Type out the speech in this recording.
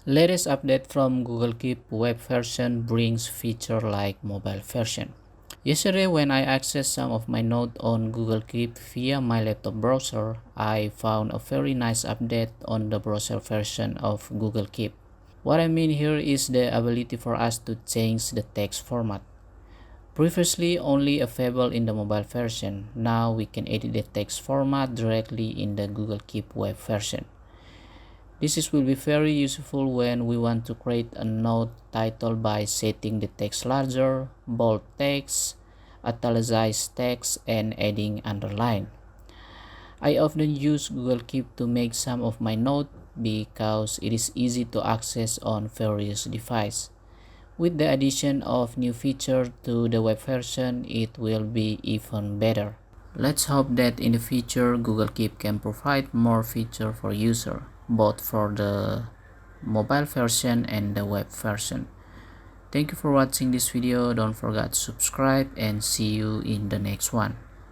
Latest update from Google Keep web version brings feature like mobile version. Yesterday when I accessed some of my notes on Google Keep via my laptop browser, I found a very nice update on the browser version of Google Keep. What I mean here is the ability for us to change the text format. Previously only available in the mobile version, now we can edit the text format directly in the Google Keep web version. Will be very useful when we want to create a note title by setting the text larger, bold text, italicized text, and adding underline. I often use Google Keep to make some of my notes because it is easy to access on various devices. With the addition of new feature to the web version, it will be even better. Let's hope that in the future Google Keep can provide more feature for user, both for the mobile version and the web version. Thank you for watching this video. Don't forget to subscribe and see you in the next one.